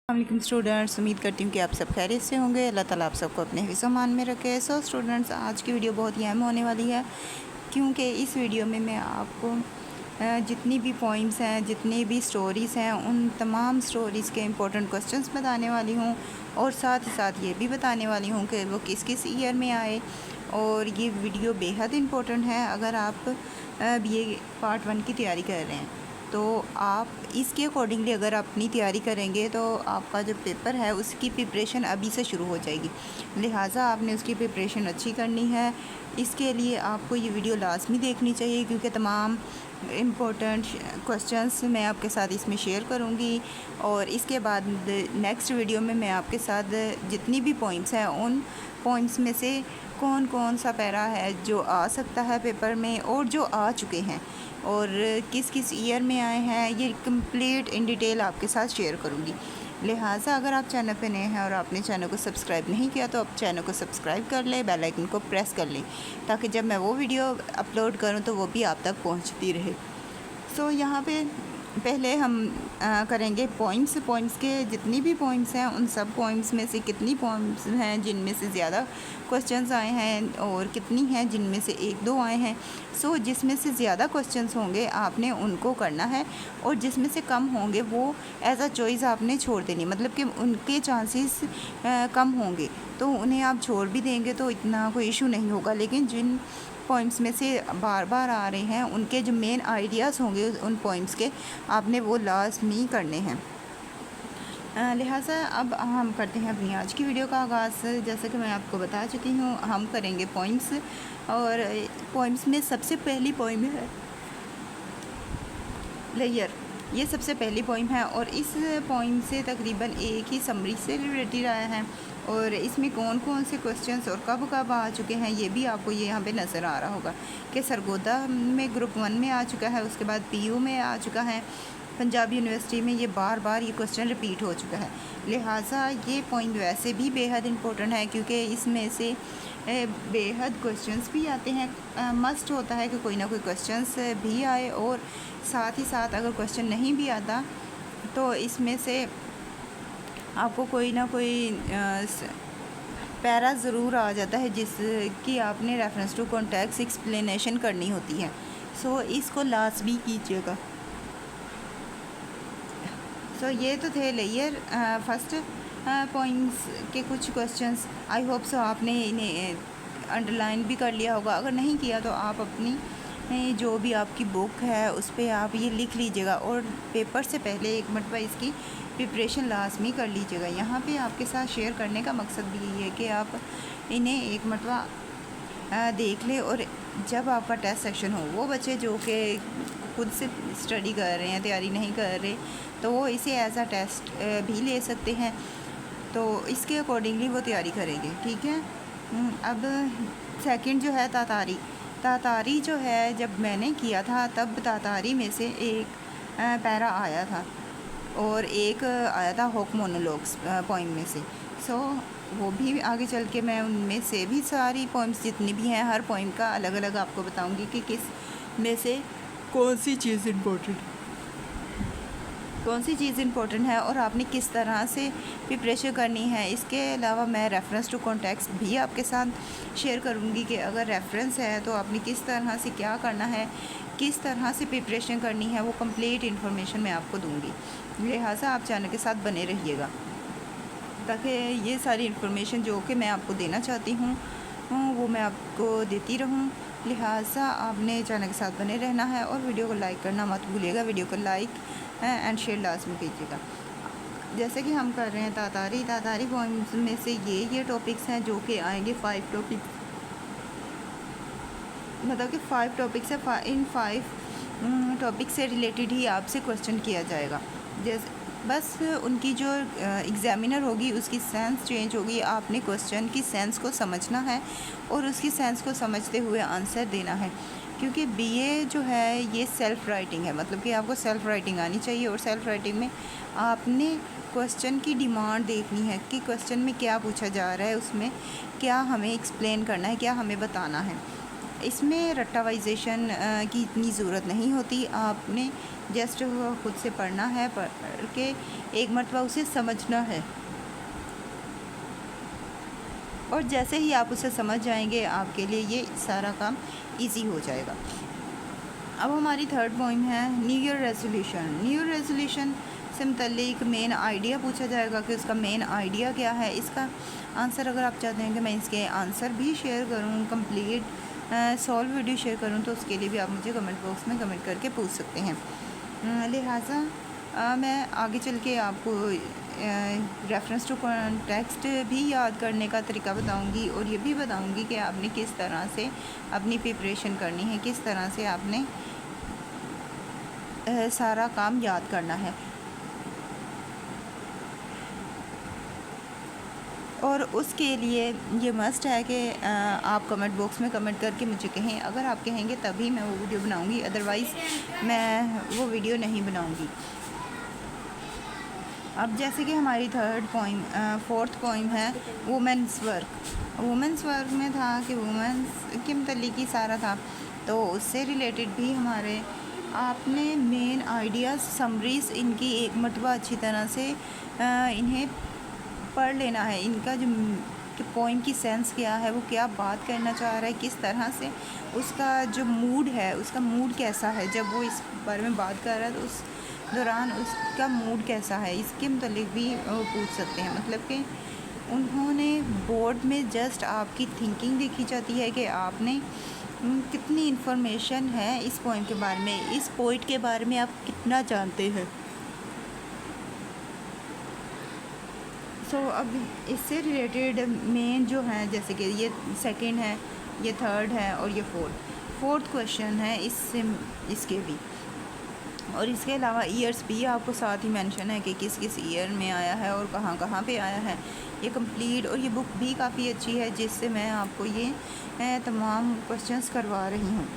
अस्सलाम स्टूडेंट्स, उम्मीद करती हूँ कि आप सब खैरियत से होंगे। अल्लाह ताला आप सबको अपने हिफ्ज़-ओ-अमान में रखे। सो स्टूडेंट्स, आज की वीडियो बहुत ही अहम होने वाली है, क्योंकि इस वीडियो में मैं आपको जितनी भी पोइम्स हैं, जितनी भी स्टोरीज़ हैं, उन तमाम स्टोरीज़ के इम्पोर्टेंट क्वेश्चंस बताने वाली हूँ और साथ ही साथ ये भी बताने वाली हूँ कि वो किस किस ईयर में आए। और ये वीडियो बेहद इम्पोर्टेंट है अगर आप BA पार्ट 1 की तैयारी कर रहे हैं। तो आप इसके अकॉर्डिंगली अगर आप अपनी तैयारी करेंगे तो आपका जो पेपर है उसकी प्रिपरेशन अभी से शुरू हो जाएगी। लिहाजा आपने उसकी प्रिपरेशन अच्छी करनी है। इसके लिए आपको ये वीडियो लाजमी देखनी चाहिए, क्योंकि तमाम इम्पोर्टेंट क्वेश्चंस मैं आपके साथ इसमें शेयर करूँगी। और इसके बाद नेक्स्ट वीडियो में मैं आपके साथ जितनी भी पॉइंट्स हैं उन पॉइंट्स में से कौन कौन सा पैरा है जो आ सकता है पेपर में और जो आ चुके हैं और किस किस ईयर में आए हैं, ये कंप्लीट इन डिटेल आपके साथ शेयर करूँगी। लिहाजा अगर आप चैनल पे नए हैं और आपने चैनल को सब्सक्राइब नहीं किया तो आप चैनल को सब्सक्राइब कर लें, बेल आइकन को प्रेस कर लें, ताकि जब मैं वो वीडियो अपलोड करूँ तो वो भी आप तक पहुँचती रहे। सो यहाँ पे पहले हम करेंगे पॉइंट्स के जितनी भी पॉइंट्स हैं उन सब पॉइंट्स में से कितनी पॉइंट्स हैं जिनमें से ज़्यादा क्वेश्चंस आए हैं और कितनी हैं जिनमें से एक दो आए हैं। सो जिसमें से ज़्यादा क्वेश्चंस होंगे आपने उनको करना है, और जिसमें से कम होंगे वो एज अ चॉइस आपने छोड़ देनी, मतलब कि उनके चांसेस कम होंगे तो उन्हें आप छोड़ भी देंगे तो इतना कोई इशू नहीं होगा। लेकिन जिन पॉइंट्स में से बार बार आ रहे हैं उनके जो मेन आइडियाज़ होंगे उन पॉइंट्स के आपने वो लाजमी करने हैं। लिहाजा अब हम करते हैं अपनी आज की वीडियो का आगाज़। जैसे कि मैं आपको बता चुकी हूँ, हम करेंगे पॉइंट्स, और पॉइंट्स में सबसे पहली पॉइंट है लेयर। ये सबसे पहली पॉइंट है और इस पॉइंट से तकरीबन एक ही समरी से रिलेटेड आया है, और इसमें कौन कौन से क्वेश्चंस और कब कब आ चुके हैं ये भी आपको ये यहाँ पे नज़र आ रहा होगा कि सरगोदा में ग्रुप 1 में आ चुका है, उसके बाद PU में आ चुका है, पंजाब यूनिवर्सिटी में ये बार बार ये क्वेश्चन रिपीट हो चुका है। लिहाजा ये पॉइंट वैसे भी बेहद इम्पोर्टेंट है, क्योंकि इसमें से बेहद क्वेश्चंस भी आते हैं। मस्ट होता है कि कोई ना कोई क्वेश्चंस भी आए, और साथ ही साथ अगर क्वेश्चन नहीं भी आता तो इसमें से आपको कोई ना कोई पैरा ज़रूर आ जाता है जिसकी आपने रेफरेंस टू कॉन्टेक्स्ट एक्सप्लेनेशन करनी होती है। सो इसको लाजमी कीजिएगा। सो ये तो थे लेयर फर्स्ट पॉइंट्स के कुछ क्वेश्चंस। आई होप सो आपने इन्हें अंडरलाइन भी कर लिया होगा। अगर नहीं किया तो आप अपनी जो भी आपकी बुक है उस पर आप ये लिख लीजिएगा, और पेपर से पहले एक मरतबा इसकी प्रिपरेशन लाजमी कर लीजिएगा। यहाँ पे आपके साथ शेयर करने का मकसद भी यही है कि आप इन्हें एक मरतबा देख लें, और जब आपका टेस्ट सेक्शन हो वो बच्चे जो कि खुद से स्टडी कर रहे हैं, तैयारी नहीं कर रहे, तो वो इसे एज अ टेस्ट भी ले सकते हैं। तो इसके अकॉर्डिंगली वो तैयारी करेंगे, ठीक है। अब सेकंड जो है तातारी जो है, जब मैंने किया था तब तातारी में से एक पैरा आया था और एक आया था होक मोनोलॉग्स पॉइंट में से। सो वो भी आगे चल के मैं उनमें से भी सारी पॉइंट्स जितनी भी हैं हर पॉइंट का अलग अलग आपको बताऊंगी कि किस में से कौन सी चीज़ इम्पोर्टेंट है और आपने किस तरह से प्रिपरेशन करनी है। इसके अलावा मैं रेफरेंस टू कॉन्टेक्स्ट भी आपके साथ शेयर करूंगी कि अगर रेफरेंस है तो आपने किस तरह से क्या करना है, किस तरह से प्रिपरेशन करनी है, वो कंप्लीट इन्फॉर्मेशन मैं आपको दूंगी। लिहाजा आप चैनल के साथ बने रहिएगा, ताकि ये सारी इन्फॉर्मेशन जो कि मैं आपको देना चाहती हूँ वो मैं आपको देती रहूँ। लिहाजा आपने चैनल के साथ बने रहना है और वीडियो को लाइक करना मत भूलिएगा। वीडियो को लाइक एंड शेयर लाजमी कीजिएगा। जैसे कि हम कर रहे हैं तातारी पॉइंट्स में से ये टॉपिक्स हैं जो कि आएंगे 5 टॉपिक्स, मतलब कि 5 टॉपिक्स है। इन 5 टॉपिक से रिलेटेड ही आपसे क्वेश्चन किया जाएगा। जैसे बस उनकी जो एग्ज़ामिनर होगी उसकी सेंस चेंज होगी। आपने क्वेश्चन की सेंस को समझना है और उसकी सेंस को समझते हुए आंसर देना है, क्योंकि BA जो है ये सेल्फ़ राइटिंग है, मतलब कि आपको सेल्फ़ राइटिंग आनी चाहिए। और सेल्फ़ राइटिंग में आपने क्वेश्चन की डिमांड देखनी है कि क्वेश्चन में क्या पूछा जा रहा है, उसमें क्या हमें एक्सप्लेन करना है, क्या हमें बताना है। इसमें रट्टावाइजेशन की इतनी ज़रूरत नहीं होती। आपने जस्ट खुद से पढ़ना है, पढ़ के एक मरतबा उसे समझना है, और जैसे ही आप उसे समझ जाएंगे आपके लिए ये सारा काम इजी हो जाएगा। अब हमारी थर्ड पॉइंट है new year resolution. New year resolution से मुतल्लिक मेन आइडिया पूछा जाएगा कि उसका मेन आइडिया क्या है। इसका आंसर अगर आप चाहते हैं कि मैं इसके आंसर भी शेयर करूं, कंप्लीट सॉल्व वीडियो शेयर करूं, तो उसके लिए भी आप मुझे कमेंट बॉक्स में कमेंट करके पूछ सकते हैं। लिहाजा मैं आगे चल के आपको रेफरेंस टू कॉन्टेक्स्ट भी याद करने का तरीका बताऊंगी, और ये भी बताऊंगी कि आपने किस तरह से अपनी प्रिपरेशन करनी है, किस तरह से आपने सारा काम याद करना है। और उसके लिए ये मस्ट है कि आप कमेंट बॉक्स में कमेंट करके मुझे कहें। अगर आप कहेंगे तभी मैं वो वीडियो बनाऊंगी, अदरवाइज़ मैं वो वीडियो नहीं बनाऊंगी। अब जैसे कि हमारी फोर्थ पॉइंट है वुमेंस वर्क। वुमेंस वर्क में था कि वुमेंस के मतलब ही सारा था, तो उससे रिलेटेड भी हमारे आपने मेन आइडियाज़ समरीज़ इनकी एक मरतबा अच्छी तरह से इन्हें पढ़ लेना है। इनका जो पोइम की सेंस क्या है, वो क्या बात करना चाह रहा है, किस तरह से उसका जो मूड है, उसका मूड कैसा है, जब वो इस बारे में बात कर रहा है तो उस दौरान उसका मूड कैसा है, इसके मुतालिक भी पूछ सकते हैं। मतलब कि उन्होंने बोर्ड में जस्ट आपकी थिंकिंग देखी जाती है कि आपने कितनी इन्फॉर्मेशन है इस पोइम के बारे में, इस पोइट के बारे में आप कितना जानते हैं। अब इससे रिलेटेड मेन जो है, जैसे कि ये सेकंड है, ये थर्ड है और ये फोर्थ क्वेश्चन है इसके भी, और इसके अलावा ईयर्स भी आपको साथ ही मेंशन है कि किस किस ईयर में आया है और कहाँ कहाँ पे आया है। ये कंप्लीट, और ये बुक भी काफ़ी अच्छी है जिससे मैं आपको ये तमाम क्वेश्चंस करवा रही हूँ।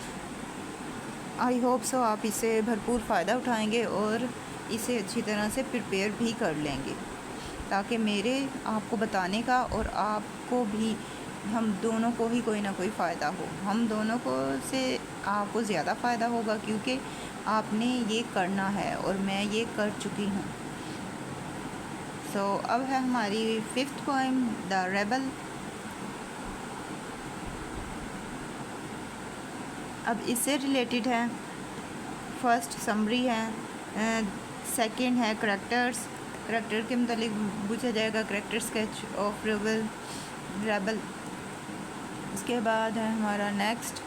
आई होप सो आप इससे भरपूर फ़ायदा उठाएंगे और इसे अच्छी तरह से प्रिपेयर भी कर लेंगे, ताकि मेरे आपको बताने का और आपको भी, हम दोनों को ही कोई ना कोई फ़ायदा हो। हम दोनों को से आपको ज़्यादा फ़ायदा होगा क्योंकि आपने ये करना है और मैं ये कर चुकी हूँ। अब है हमारी फिफ्थ पोएम द रेबल। अब इससे रिलेटेड है, फर्स्ट समरी है, सेकंड है करैक्टर के मतलब पूछा जाएगा, करैक्टर स्केच ऑफ रेबल। उसके बाद है हमारा नेक्स्ट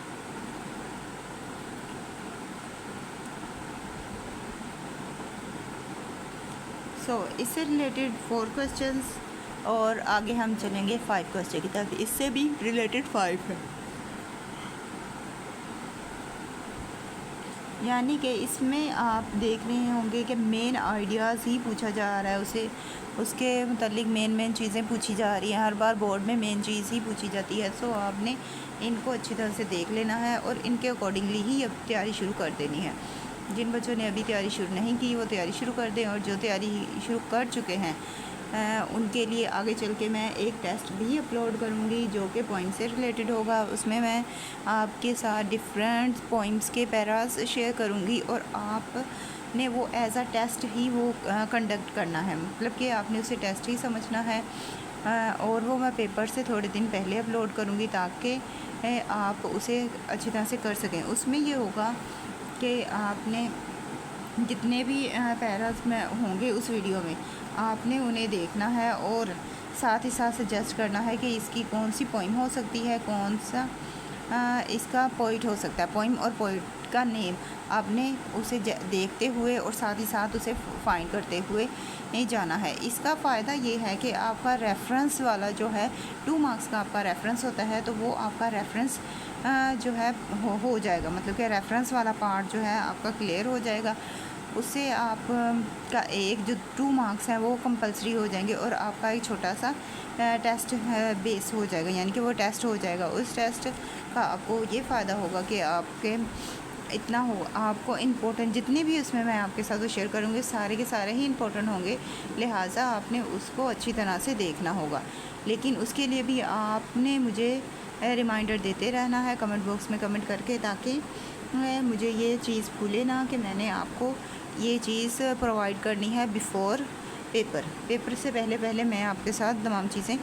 इससे रिलेटेड 4 क्वेश्चंस, और आगे हम चलेंगे 5 क्वेश्चन की तरफ, इससे भी रिलेटेड 5 है। यानी कि इसमें आप देख रहे होंगे कि मेन आइडियाज़ ही पूछा जा रहा है, उसे उसके मुतालिक मेन चीज़ें पूछी जा रही हैं। हर बार बोर्ड में मेन चीज़ ही पूछी जाती है। आपने इनको अच्छी तरह से देख लेना है और इनके अकॉर्डिंगली ही अब तैयारी शुरू कर देनी है। जिन बच्चों ने अभी तैयारी शुरू नहीं की वो तैयारी शुरू कर दें, और जो तैयारी शुरू कर चुके हैं उनके लिए आगे चल के मैं एक टेस्ट भी अपलोड करूँगी जो कि पॉइंट से रिलेटेड होगा। उसमें मैं आपके साथ डिफरेंट पॉइंट्स के पैराज शेयर करूँगी और आपने वो एज अ टेस्ट ही वो कंडक्ट करना है। मतलब कि आपने उसे टेस्ट ही समझना है, और वो मैं पेपर से थोड़े दिन पहले अपलोड करूँगी ताकि आप उसे अच्छी तरह से कर सकें। उसमें ये होगा कि आपने जितने भी पैराज में होंगे उस वीडियो में आपने उन्हें देखना है, और साथ ही साथ सजेस्ट करना है कि इसकी कौन सी पोइम हो सकती है, कौन सा इसका पोइट हो सकता है। पोइम और पोइट का नेम आपने उसे देखते हुए और साथ ही साथ उसे फाइंड करते हुए नहीं जाना है। इसका फ़ायदा ये है कि आपका रेफरेंस वाला जो है 2 मार्क्स का आपका रेफरेंस होता है, तो वो आपका रेफरेंस जो है हो जाएगा। मतलब कि रेफरेंस वाला पार्ट जो है आपका क्लियर हो जाएगा। उससे आप का एक जो 2 मार्क्स हैं वो कंपलसरी हो जाएंगे, और आपका एक छोटा सा टेस्ट बेस हो जाएगा, यानी कि वो टेस्ट हो जाएगा। उस टेस्ट का आपको ये फ़ायदा होगा कि आपके इतना हो, आपको इम्पोर्टेंट जितने भी उसमें मैं आपके साथ वो शेयर करूँगी सारे के सारे ही इम्पोर्टेंट होंगे, लिहाजा आपने उसको अच्छी तरह से देखना होगा। लेकिन उसके लिए भी आपने मुझे रिमाइंडर देते रहना है कमेंट बॉक्स में कमेंट करके, ताकि मुझे ये चीज़ भूले ना कि मैंने आपको ये चीज़ प्रोवाइड करनी है बिफ़ोर पेपर से पहले मैं आपके साथ तमाम चीज़ें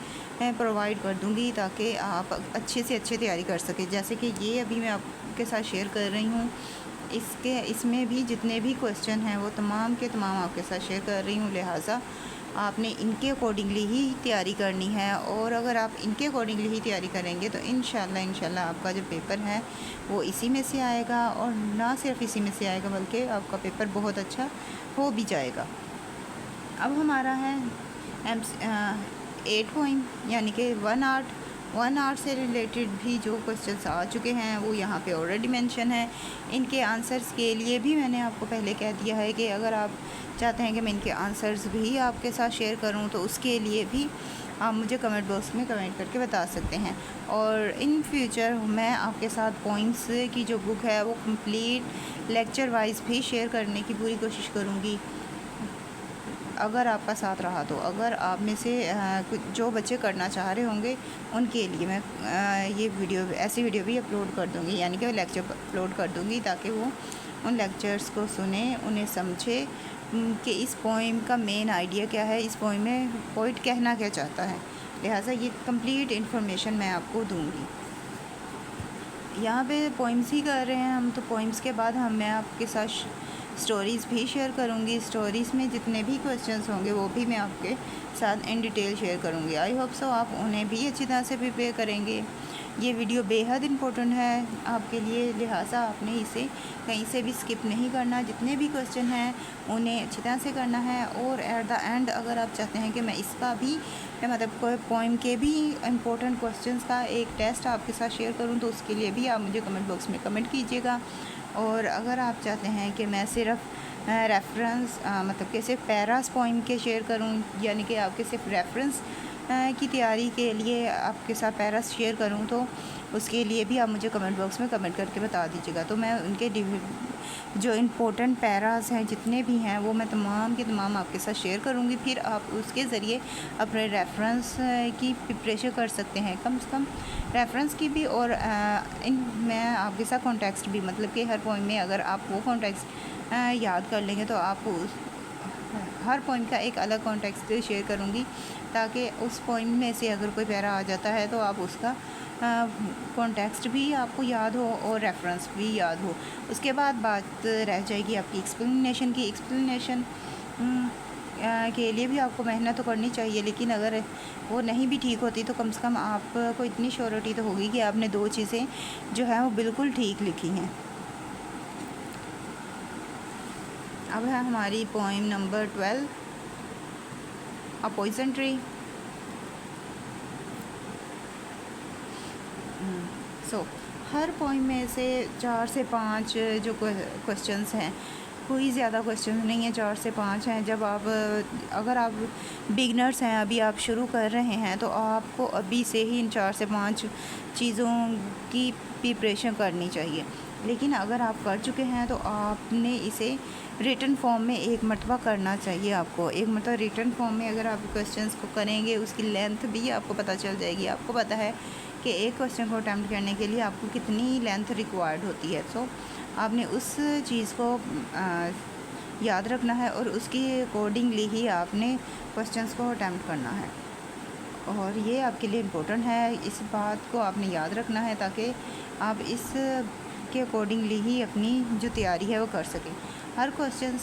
प्रोवाइड कर दूँगी ताकि आप अच्छे से अच्छे तैयारी कर सकें। जैसे कि ये अभी मैं आपके साथ शेयर कर रही हूँ, इसमें भी जितने भी क्वेश्चन हैं वो तमाम के तमाम आपके साथ शेयर कर रही हूँ, लिहाजा आपने इनके अकॉर्डिंगली ही तैयारी करनी है। और अगर आप इनके अकॉर्डिंगली ही तैयारी करेंगे तो इंशाल्लाह आपका जो पेपर है वो इसी में से आएगा, और ना सिर्फ इसी में से आएगा बल्कि आपका पेपर बहुत अच्छा हो भी जाएगा। अब हमारा है 8 पोइम, यानी कि 1 आर्ट से रिलेटेड भी जो क्वेश्चंस आ चुके हैं वो यहाँ पे ऑलरेडी मेंशन है। इनके आंसर्स के लिए भी मैंने आपको पहले कह दिया है कि अगर आप चाहते हैं कि मैं इनके आंसर्स भी आपके साथ शेयर करूँ तो उसके लिए भी आप मुझे कमेंट बॉक्स में कमेंट करके बता सकते हैं। और इन फ्यूचर मैं आपके साथ पोइम्स की जो बुक है वो कंप्लीट लेक्चर वाइज भी शेयर करने की पूरी कोशिश करूँगी, अगर आपका साथ रहा तो। अगर आप में से कुछ जो बच्चे करना चाह रहे होंगे उनके लिए मैं ये वीडियो ऐसी वीडियो भी अपलोड कर दूँगी, यानी कि लेक्चर अपलोड कर दूँगी ताकि वो उन लेक्चर्स को सुने, उन्हें समझे कि इस पोइम का मेन आइडिया क्या है, इस पोइम में पोइट कहना क्या चाहता है। लिहाजा ये कंप्लीट इन्फॉर्मेशन मैं आपको दूँगी। यहाँ पे पोइम्स ही कर रहे हैं हम, तो पोइम्स के बाद मैं आपके साथ स्टोरीज़ भी शेयर करूँगी। स्टोरीज़ में जितने भी क्वेश्चंस होंगे वो भी मैं आपके साथ इन डिटेल शेयर करूँगी। आई होप सो आप उन्हें भी अच्छी तरह से प्रिपेयर करेंगे। ये वीडियो बेहद इम्पोर्टेंट है आपके लिए, लिहाजा आपने इसे कहीं से भी स्किप नहीं करना। जितने भी क्वेश्चन हैं उन्हें अच्छी तरह से करना है। और एट द एंड अगर आप चाहते हैं कि मैं इसका भी मतलब कोई पोइम के भी इम्पोर्टेंट क्वेश्चंस का एक टेस्ट आपके साथ शेयर करूं तो उसके लिए भी आप मुझे कमेंट बॉक्स में कमेंट कीजिएगा। और अगर आप चाहते हैं कि मैं सिर्फ रेफरेंस मतलब कि सिर्फ पैरास पोइम के शेयर करूं, यानी कि आपके सिर्फ रेफरेंस की तैयारी के लिए आपके साथ पैरास शेयर करूं, तो उसके लिए भी आप मुझे कमेंट बॉक्स में कमेंट करके बता दीजिएगा। तो मैं उनके जो इम्पोर्टेंट पैरास हैं जितने भी हैं वो मैं तमाम के तमाम आपके साथ शेयर करूंगी। फिर आप उसके ज़रिए अपने रेफरेंस की प्रिपरेशन कर सकते हैं, कम से कम रेफरेंस की भी। और मैं आपके साथ कॉन्टेक्स्ट भी, मतलब कि हर पॉइंट में अगर आप वो कॉन्टेक्स्ट याद कर लेंगे तो आप हर पॉइंट का एक अलग कॉन्टेक्स्ट शेयर करूँगी, ताकि उस पॉइंट में से अगर कोई पैरा आ जाता है तो आप उसका कॉन्टेक्स्ट भी आपको याद हो और रेफरेंस भी याद हो। उसके बाद बात रह जाएगी आपकी एक्सप्लेनेशन की। एक्सप्लेनेशन के लिए भी आपको मेहनत तो करनी चाहिए, लेकिन अगर वो नहीं भी ठीक होती तो कम से कम आपको इतनी श्योरिटी तो होगी कि आपने 2 चीज़ें जो है वो बिल्कुल ठीक लिखी हैं। अब है हमारी poem number 12, a poison tree. हर पोइम में से 4 से 5 जो क्वेश्चंस हैं, कोई ज़्यादा क्वेश्चन नहीं है, 4 से 5 हैं। जब आप अगर आप बिगनर्स हैं, अभी आप शुरू कर रहे हैं, तो आपको अभी से ही इन 4 से 5 चीज़ों की प्रिपरेशन करनी चाहिए। लेकिन अगर आप कर चुके हैं तो आपने इसे रिटन फॉर्म में एक मरतबा करना चाहिए। आपको एक मतलब रिटन फॉर्म में अगर आप क्वेश्चंस को करेंगे, उसकी लेंथ भी आपको पता चल जाएगी। आपको पता है कि एक क्वेश्चन को अटैम्प्ट करने के लिए आपको कितनी लेंथ रिक्वायर्ड होती है। सो आपने उस चीज़ को याद रखना है और उसके अकॉर्डिंगली ही आपने क्वेश्चंस को अटैम्प्ट करना है। और ये आपके लिए इम्पोर्टेंट है, इस बात को आपने याद रखना है ताकि आप इस के अकॉर्डिंगली ही अपनी जो तैयारी है वो कर सकें। हर क्वेश्चन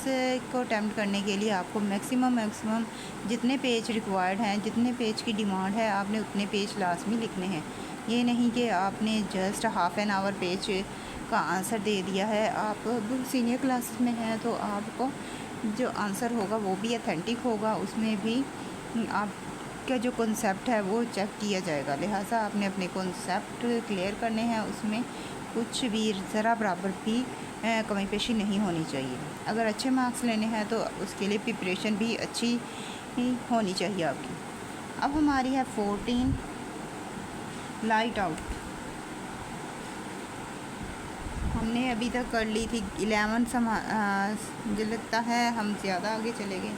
को अटैम्प्ट करने के लिए आपको मैक्सिमम जितने पेज रिक्वायर्ड हैं, जितने पेज की डिमांड है, आपने उतने पेज लाजमी लिखने हैं। ये नहीं कि आपने just half an hour page का आंसर दे दिया है। आप सीनियर क्लास में हैं तो आपको जो आंसर होगा वो भी अथेंटिक होगा, उसमें भी आपका जो कॉन्सेप्ट है वो चेक किया जाएगा। लिहाजा आपने अपने कॉन्सेप्ट क्लियर करने हैं, उसमें कुछ भी ज़रा बराबर भी कमी पेशी नहीं होनी चाहिए। अगर अच्छे मार्क्स लेने हैं तो उसके लिए प्रिपरेशन भी अच्छी होनी चाहिए आपकी। अब हमारी है 14, लाइट आउट। हमने अभी तक कर ली थी 11, मुझे लगता है हम ज़्यादा आगे चले गए।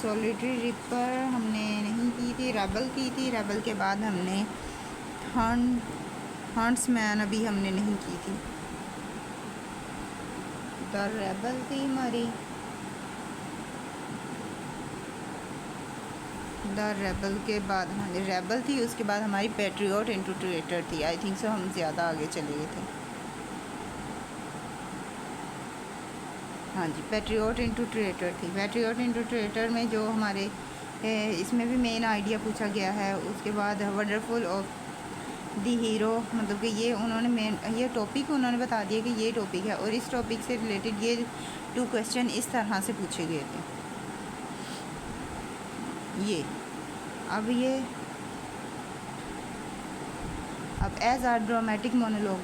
सॉलिटरी रिपर हमने नहीं की थी, रेबल की थी। रेबल के बाद हमने हंट्समैन अभी हमने नहीं की थी। द रेबल थी हमारी, द रेबल के बाद हमारी रेबल थी, उसके बाद हमारी पैट्रियट इनटू ट्रेटर थी। आई थिंक सो हम ज़्यादा आगे चले गए थे। हाँ जी, पैट्रियट इनटू ट्रेटर थी। पैट्रियट इनटू ट्रेटर में जो हमारे इसमें भी मेन आइडिया पूछा गया है। उसके बाद वंडरफुल ऑफ दी हीरो, मतलब कि ये उन्होंने मेन ये टॉपिक उन्होंने बता दिया कि ये टॉपिक है, और इस टॉपिक से रिलेटेड ये 2 क्वेश्चन इस तरह से पूछे गए थे। ये अब एज आर ड्रामेटिक मोनोलॉग,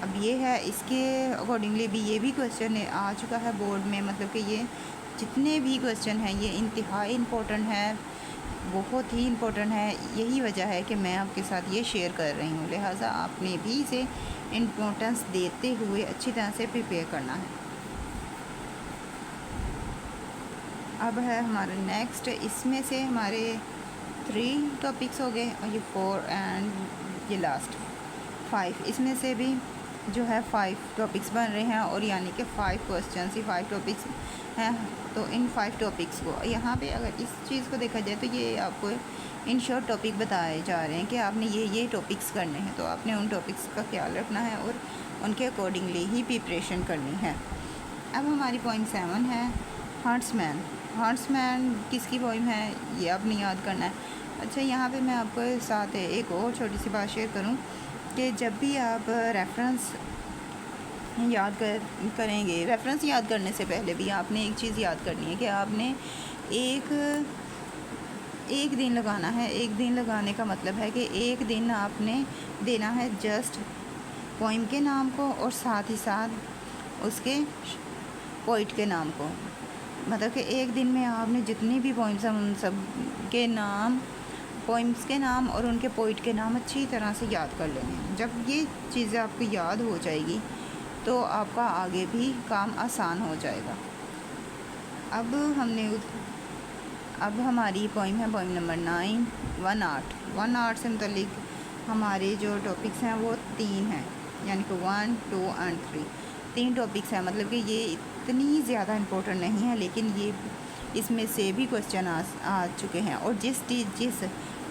अब ये है, इसके अकॉर्डिंगली भी ये भी क्वेश्चन आ चुका है बोर्ड में। मतलब कि ये जितने भी क्वेश्चन हैं ये इंतहाई इम्पोर्टेंट है, बहुत ही इम्पोर्टेंट है। यही वजह है कि मैं आपके साथ ये शेयर कर रही हूँ, लिहाजा आपने भी इसे इम्पोर्टेंस देते हुए अच्छी तरह से प्रिपेयर करना है। अब है हमारा नेक्स्ट, इसमें से हमारे 3 टॉपिक्स हो गए, और ये 4 एंड ये लास्ट 5। इसमें से भी जो है 5 टॉपिक्स बन रहे हैं, और यानी कि 5 क्वेश्चन ही 5 टॉपिक्स हैं। तो इन 5 टॉपिक्स को यहाँ पे अगर इस चीज़ को देखा जाए तो ये आपको इन शॉर्ट टॉपिक बताए जा रहे हैं कि आपने ये टॉपिक्स करने हैं, तो आपने उन टॉपिक्स का ख्याल रखना है और उनके अकॉर्डिंगली ही प्रिपरेशन करनी है। अब हमारी पॉइंट 7 है हंट्समैन। हंट्समैन किसकी पॉइंट है ये आपने याद करना है। अच्छा, यहाँ पे मैं आपको साथ एक और छोटी सी बात शेयर करूँ कि जब भी आप रेफरेंस याद करेंगे, रेफरेंस याद करने से पहले भी आपने एक चीज़ याद करनी है कि आपने एक दिन लगाना है। एक दिन लगाने का मतलब है कि एक दिन आपने देना है जस्ट पोइम के नाम को, और साथ ही साथ उसके पोइट के नाम को। मतलब कि एक दिन में आपने जितनी भी पोइम्स हैं उन सब के नाम, पोइम्स के नाम और उनके पोइट के नाम अच्छी तरह से याद कर लेने हैं। जब ये चीज़ें आपको याद हो जाएगी तो आपका आगे भी काम आसान हो जाएगा। अब हमारी पोइम है poem number 9, one art. One art से मुतल्लिक हमारे जो टॉपिक्स हैं वो 3 हैं, यानी कि 1, 2 एंड 3। 3 टॉपिक्स हैं। मतलब कि ये इतनी ज़्यादा इम्पोर्टेंट नहीं है, लेकिन ये इसमें से भी क्वेश्चन आ चुके हैं, और जिस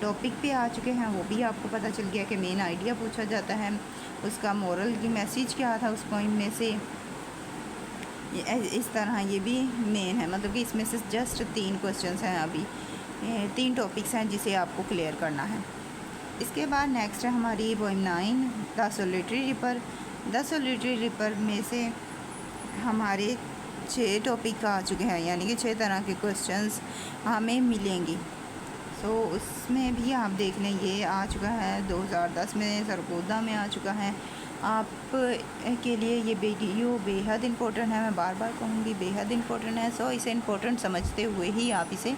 टॉपिक पे आ चुके हैं वो भी आपको पता चल गया कि मेन आइडिया पूछा जाता है, उसका मोरल की मैसेज क्या था उस पॉइंट में से। इस तरह ये भी मेन है। मतलब कि इसमें से जस्ट 3 क्वेश्चंस हैं, अभी 3 टॉपिक्स हैं जिसे आपको क्लियर करना है। इसके बाद नेक्स्ट है हमारी poem 9, the solitary ripper. The solitary ripper में से हमारे 6 टॉपिक आ चुके हैं, यानी कि 6 तरह के क्वेश्चंस हमें मिलेंगे। सो उसमें भी आप देख लें, ये आ चुका है 2010 में, सरगोदा में आ चुका है। आप के लिए ये वीडियो बेहद इम्पोर्टेंट है, मैं बार बार कहूँगी बेहद इम्पोर्टेंट है। सो इसे इम्पोर्टेंट समझते हुए ही आप इसे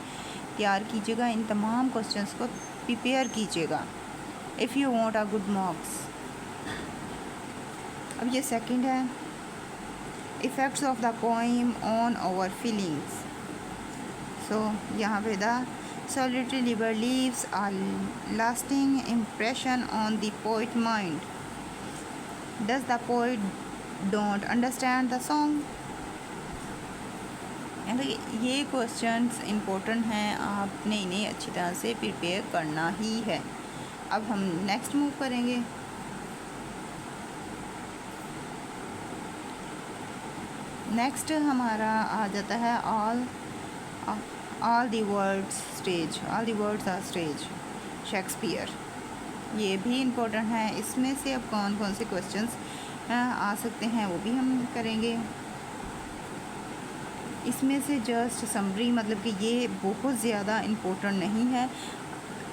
तैयार कीजिएगा, इन तमाम क्वेश्चंस को प्रिपेयर कीजिएगा if you want a good marks. अब ये सेकंड है, effects of the poem on our feelings. So यहाँ पे the solitary river leaves a lasting impression on the poet mind. Does the poet don't understand the song? ये questions important हैं, आपने इन्हें अच्छी तरह से प्रिपेयर करना ही है। अब हम नेक्स्ट मूव करेंगे। नेक्स्ट हमारा आ जाता है all the words stage, all the words are stage, Shakespeare. ये भी इम्पोर्टेंट है। इसमें से अब कौन कौन से क्वेश्चंस आ सकते हैं वो भी हम करेंगे। इसमें से जस्ट समरी, मतलब कि ये बहुत ज़्यादा इम्पोर्टेंट नहीं है।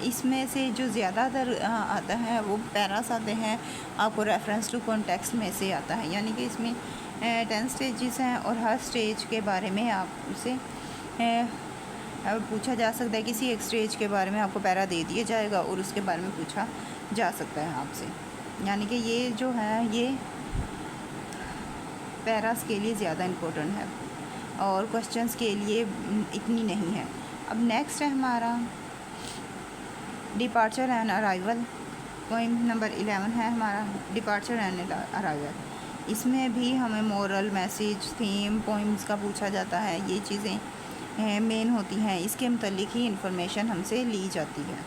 इसमें से जो ज़्यादातर आता है वो पैरास आते हैं, आपको रेफरेंस टू कॉन्टेक्स्ट में से आता है। यानी कि इसमें 10 स्टेजेस हैं, और हर स्टेज के बारे में आपसे पूछा जा सकता है। किसी एक स्टेज के बारे में आपको पैरा दे दिया जाएगा और उसके बारे में पूछा जा सकता है आपसे। यानी कि ये जो है ये पैरास के लिए ज़्यादा इम्पोर्टेंट है और क्वेश्चंस के लिए इतनी नहीं है। अब नेक्स्ट है हमारा departure and arrival. Poem number 11 है हमारा डिपार्चर एंड अराइवल। इसमें भी हमें मोरल मैसेज थीम पोइम्स का पूछा जाता है, ये चीज़ें मेन होती हैं, इसके मुतालिक ही इंफॉर्मेशन हमसे ली जाती है।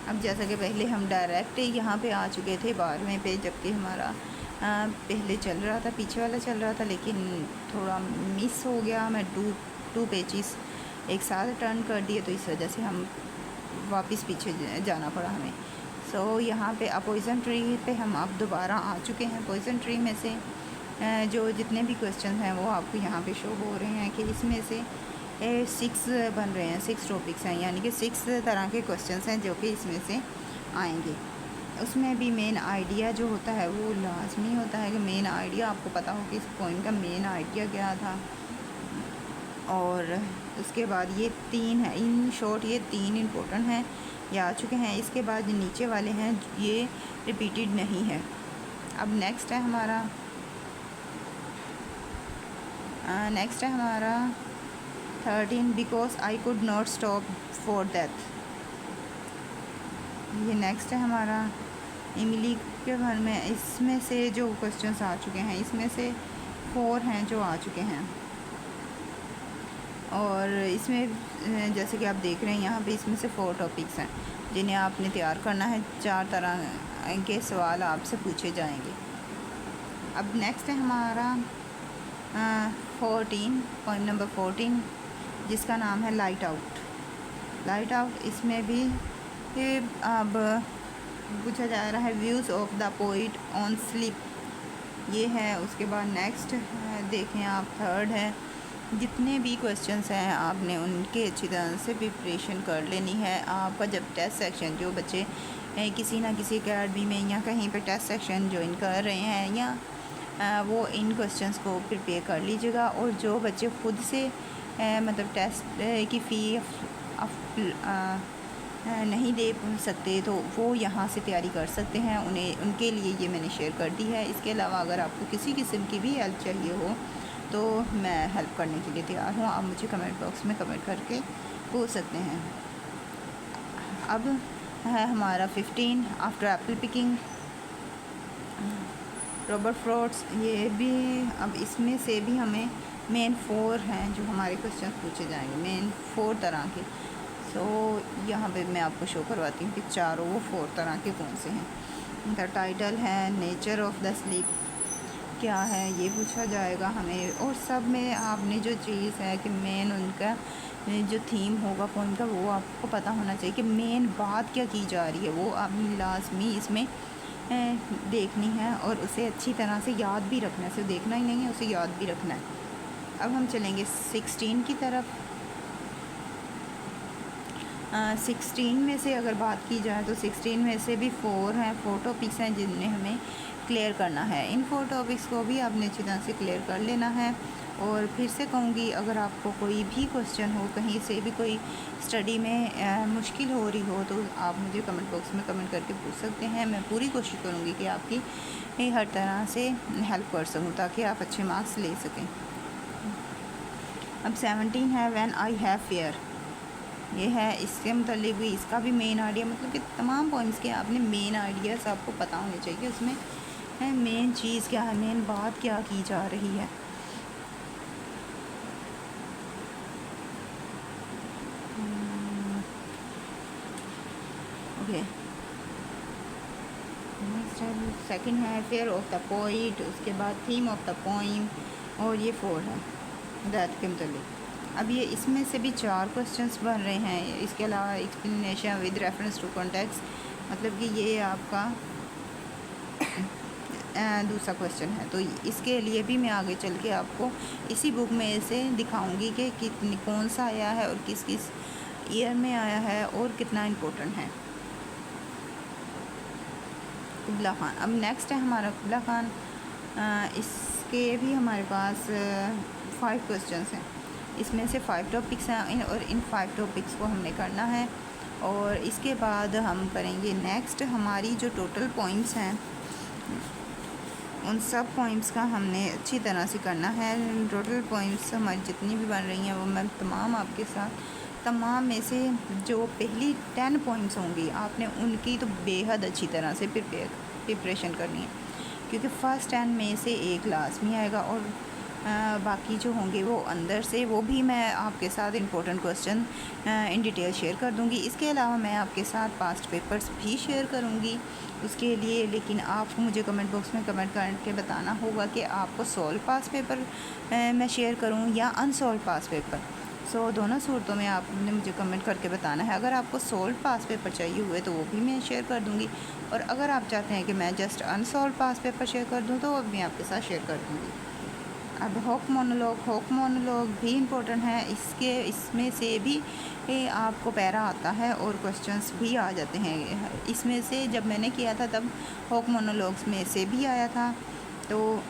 अब जैसा कि पहले हम डायरेक्ट यहाँ पे आ चुके थे 12वें पे, जबकि हमारा पहले चल रहा था, पीछे वाला चल रहा था, लेकिन थोड़ा मिस हो गया, मैं टू पेजेस एक साथ टर्न कर दिए, तो इस वजह से हम वापस पीछे जाना पड़ा हमें। सो यहाँ पे पॉइज़न ट्री पे हम अब दोबारा आ चुके हैं। पॉइज़न ट्री में से जो जितने भी क्वेश्चन हैं वो आपको यहाँ पे शो हो रहे हैं कि इसमें से 6 बन रहे हैं, 6 टॉपिक्स हैं, यानी कि 6 तरह के क्वेश्चंस हैं जो कि इसमें से आएंगे। उसमें भी मेन आइडिया जो होता है वो लाजमी होता है कि मेन आइडिया आपको पता हो कि इस पॉइंट का मेन आइडिया क्या था। और उसके बाद ये 3 है, इन शॉर्ट ये 3 इम्पोर्टेंट हैं, ये आ चुके हैं। इसके बाद जो नीचे वाले हैं ये रिपीटेड नहीं है। अब नेक्स्ट है हमारा 13 because I could not stop for death. ये नेक्स्ट है हमारा इमली के घर में। इसमें से जो क्वेश्चंस आ चुके हैं इसमें से 4 हैं जो आ चुके हैं, और इसमें जैसे कि आप देख रहे हैं यहाँ पे इसमें से 4 टॉपिक्स हैं जिन्हें आपने तैयार करना है। 4 तरह के सवाल आपसे पूछे जाएंगे। अब नेक्स्ट है हमारा 14, पॉइंट नंबर 14, जिसका नाम है लाइट आउट। लाइट आउट इसमें भी अब पूछा जा रहा है views of the poet on sleep, ये है। उसके बाद नेक्स्ट देखें आप 3rd है। जितने भी क्वेश्चंस हैं आपने उनके अच्छी तरह से प्रिपरेशन कर लेनी है। आपका जब टेस्ट सेक्शन, जो बच्चे किसी ना किसी अकेडमी में या कहीं पे टेस्ट सेक्शन ज्वाइन कर रहे हैं, या वो इन क्वेश्चंस को प्रिपेयर कर लीजिएगा। और जो बच्चे खुद से मतलब टेस्ट की फ़ी नहीं दे सकते तो वो यहाँ से तैयारी कर सकते हैं, उनके लिए ये मैंने शेयर कर दी है। इसके अलावा अगर आपको किसी किस्म की भी हेल्प चाहिए हो तो मैं हेल्प करने के लिए तैयार हूँ, आप मुझे कमेंट बॉक्स में कमेंट करके पूछ सकते हैं। अब है हमारा 15 after Apple picking, Robert Frost. ये भी अब इसमें से भी हमें मेन 4 हैं जो हमारे क्वेश्चन पूछे जाएंगे, मेन 4 तरह के। सो यहाँ पे मैं आपको शो करवाती हूँ कि चारों वो 4 तरह के कौन से हैं। इनका टाइटल है नेचर ऑफ द स्लीप, क्या है ये पूछा जाएगा हमें। और सब में आपने जो चीज़ है कि मेन उनका जो थीम होगा पॉइंट का, वो आपको पता होना चाहिए कि मेन बात क्या की जा रही है, वो आपने लाजमी इसमें देखनी है और उसे अच्छी तरह से याद भी रखना है। सिर्फ देखना ही नहीं है, उसे याद भी रखना है। अब हम चलेंगे 16 की तरफ। 16 में से अगर बात की जाए तो 16 में से भी 4 हैं, 4 टॉपिक्स हैं जिन्हें हमें क्लियर करना है। इन 4 टॉपिक्स को भी आपने अच्छी तरह से क्लियर कर लेना है। और फिर से कहूँगी, अगर आपको कोई भी क्वेश्चन हो, कहीं से भी कोई स्टडी में मुश्किल हो रही हो, तो आप मुझे कमेंट बॉक्स में कमेंट करके पूछ सकते हैं। मैं पूरी कोशिश करूँगी कि आपकी हर तरह से हेल्प कर सकूँ ताकि आप अच्छे मार्क्स ले सकें। अब 17 है व्हेन आई हैव फेयर, ये है। इसके मतलब भी इसका भी मेन आइडिया, मतलब कि तमाम पॉइंट्स के आपने मेन आइडियाज़ आपको पता होने चाहिए। उसमें है मेन चीज़ क्या है, मेन बात क्या की जा रही है। ओके, नेक्स्ट सेकंड है फेयर ऑफ द पोइट, उसके बाद थीम ऑफ द पोइम, और ये 4 है डेथ के मतलब। अब ये इसमें से भी 4 क्वेश्चंस बन रहे हैं। इसके अलावा explanation with reference to context, मतलब कि ये आपका दूसरा क्वेश्चन है। तो इसके लिए भी मैं आगे चल के आपको इसी बुक में से दिखाऊंगी कि कितनी कौन सा आया है और किस किस ईयर में आया है और कितना इम्पोर्टेंट है। कुबला खान, अब नेक्स्ट है हमारा कुबला खान। इसके भी हमारे पास 5 क्वेश्चंस हैं। इसमें से 5 टॉपिक्स हैं और इन 5 टॉपिक्स को हमने करना है। और इसके बाद हम करेंगे नेक्स्ट, हमारी जो टोटल पॉइंट्स हैं उन सब पॉइंट्स का हमने अच्छी तरह से करना है। टोटल पॉइंट्स हमारी जितनी भी बन रही हैं वो मैं तमाम आपके साथ तमाम में से जो पहली 10 पॉइंट्स होंगी आपने उनकी तो बेहद अच्छी तरह से प्रिपरेशन करनी है, क्योंकि फ़र्स्ट 10 में से एक लाजमी आएगा और बाकी जो होंगे वो अंदर से, वो भी मैं आपके साथ important question in detail share कर दूंगी। इसके अलावा मैं आपके साथ पास्ट पेपर्स भी शेयर करूंगी उसके लिए, लेकिन आपको मुझे कमेंट बॉक्स में कमेंट करके बताना होगा कि आपको सॉल्व पास्ट पेपर मैं शेयर करूं या अनसॉल्व पास्ट पेपर। दोनों सूरतों में आपने मुझे कमेंट करके बताना है। अगर आपको सॉल्व पास पेपर चाहिए हुए तो वो भी मैं शेयर कर दूंगी, और अगर आप चाहते हैं कि मैं जस्ट अनसॉल्व पास पेपर शेयर कर दूं तो वो भी आपके साथ शेयर कर दूंगी। अब होक मोनोलॉग भी इम्पोर्टेंट है, इसमें से भी आपको पैरा आता है और क्वेश्चंस भी आ जाते हैं। इसमें से जब मैंने किया था तब होक मोनोलॉग्स में से भी आया था, तो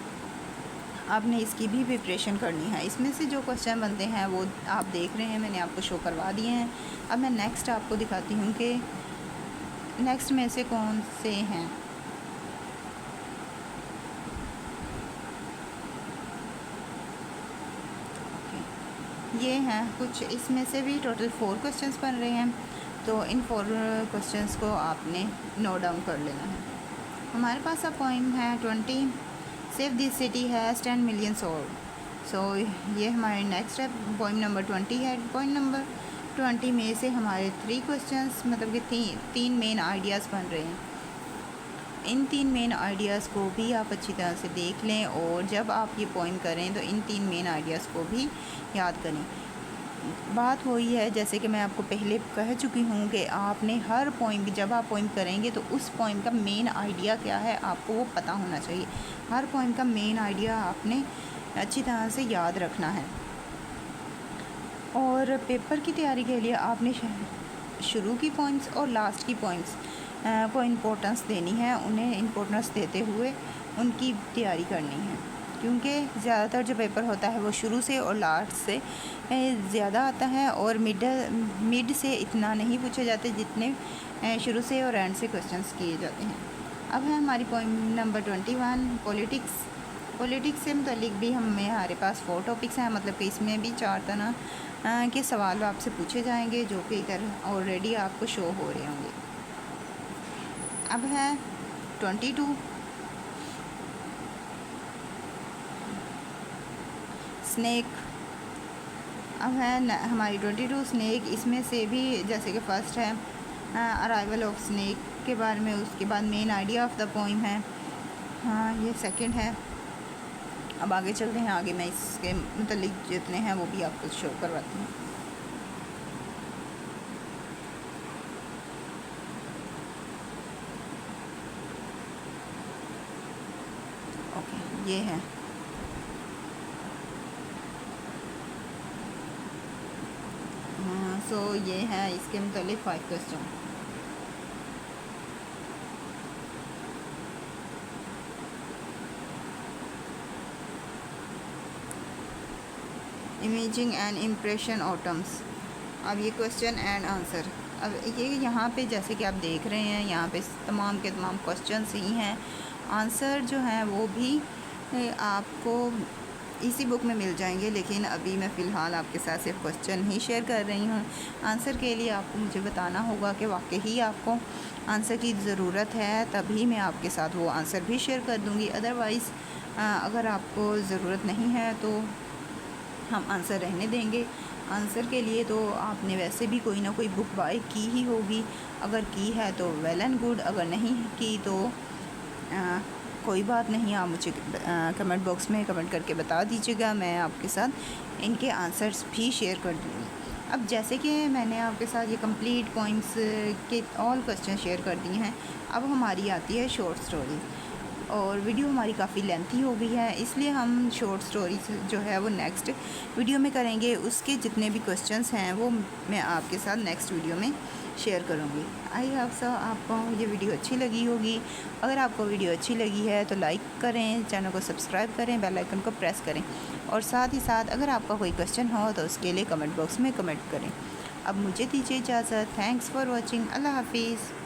आपने इसकी भी प्रिपरेशन करनी है। इसमें से जो क्वेश्चन बनते हैं वो आप देख रहे हैं, मैंने आपको शो करवा दिए हैं। अब मैं नेक्स्ट आपको दिखाती हूँ कि नेक्स्ट में से कौन से हैं। ये हैं कुछ, इसमें से भी टोटल 4 क्वेश्चंस बन रहे हैं, तो इन 4 क्वेश्चंस को आपने नोट डाउन कर लेना है। हमारे पास अब पॉइंट है 20, save this city has 10 million soul. ये हमारे नेक्स्ट है, पॉइंट नंबर 20 है। पॉइंट नंबर 20 में से हमारे 3 क्वेश्चंस, मतलब कि तीन मेन आइडियाज़ बन रहे हैं। इन 3 मेन आइडियाज़ को भी आप अच्छी तरह से देख लें, और जब आप ये पॉइंट करें तो इन 3 मेन आइडियाज़ को भी याद करें। बात वही है जैसे कि मैं आपको पहले कह चुकी हूँ कि आपने हर पॉइंट, जब आप पॉइंट करेंगे तो उस पॉइंट का मेन आइडिया क्या है आपको वो पता होना चाहिए। हर पॉइंट का मेन आइडिया आपने अच्छी तरह से याद रखना है। और पेपर की तैयारी के लिए आपने शुरू की पॉइंट्स और लास्ट की पॉइंट्स को इम्पोर्टेंस देनी है, उन्हें इम्पोर्टेंस देते हुए उनकी तैयारी करनी है, क्योंकि ज़्यादातर जो पेपर होता है वो शुरू से और लास्ट से ज़्यादा आता है, और मिड से इतना नहीं पूछे जाते जितने शुरू से और एंड से क्वेश्चंस किए जाते हैं। अब है हमारी पॉइंट नंबर 21, पॉलिटिक्स से मतलब भी हमारे पास 4 टॉपिक्स हैं, मतलब कि इसमें भी 4 तरह के सवाल आपसे पूछे जाएंगे जो कि इधर ऑलरेडी आपको शो हो रहे होंगे। अब है 22, स्नेक। अब है हमारी 22 स्नेक। इसमें से भी जैसे कि फ़र्स्ट है अराइवल ऑफ स्नेक के बारे में, उसके बाद main idea of the poem है, हाँ ये सेकंड है। अब आगे चलते हैं, आगे मैं इसके मतलब जितने हैं वो भी आपको शो करवाती हूँ। ओके, ये है ये है इसके मतलब 5 question. Imaging and impression autumns. अब ये क्वेश्चन एंड आंसर। अब ये यहाँ पे जैसे कि आप देख रहे हैं, यहाँ पे तमाम के तमाम क्वेश्चंस ही हैं, आंसर जो हैं वो भी आपको इसी बुक में मिल जाएंगे, लेकिन अभी मैं फ़िलहाल आपके साथ सिर्फ क्वेश्चन ही शेयर कर रही हूँ। आंसर के लिए आपको मुझे बताना होगा कि वाकई आपको आंसर की ज़रूरत है, तभी मैं आपके साथ वो आंसर भी शेयर कर दूँगी। अदरवाइज़ अगर आपको ज़रूरत नहीं है तो हम आंसर रहने देंगे। आंसर के लिए तो आपने वैसे भी कोई ना कोई बुक बाय की ही होगी, अगर की है तो वेल एंड गुड, अगर नहीं की तो कोई बात नहीं, आप मुझे कमेंट बॉक्स में कमेंट करके बता दीजिएगा, मैं आपके साथ इनके आंसर्स भी शेयर कर दूँगी। अब जैसे कि मैंने आपके साथ ये कंप्लीट पॉइंट्स के ऑल क्वेश्चन शेयर कर दिए हैं, अब हमारी आती है शॉर्ट स्टोरी, और वीडियो हमारी काफ़ी लेंथी हो गई है, इसलिए हम शॉर्ट स्टोरीज जो है वो नेक्स्ट वीडियो में करेंगे। उसके जितने भी क्वेश्चंस हैं वो मैं आपके साथ नेक्स्ट वीडियो में शेयर करूँगी। आई होप सो आपको ये वीडियो अच्छी लगी होगी। अगर आपको वीडियो अच्छी लगी है तो लाइक करें, चैनल को सब्सक्राइब करें, बेल आइकन को प्रेस करें, और साथ ही साथ अगर आपका कोई क्वेश्चन हो तो उसके लिए कमेंट बॉक्स में कमेंट करें। अब मुझे दीजिए इजाज़त। Thanks for watching. अल्लाह हाफिज़।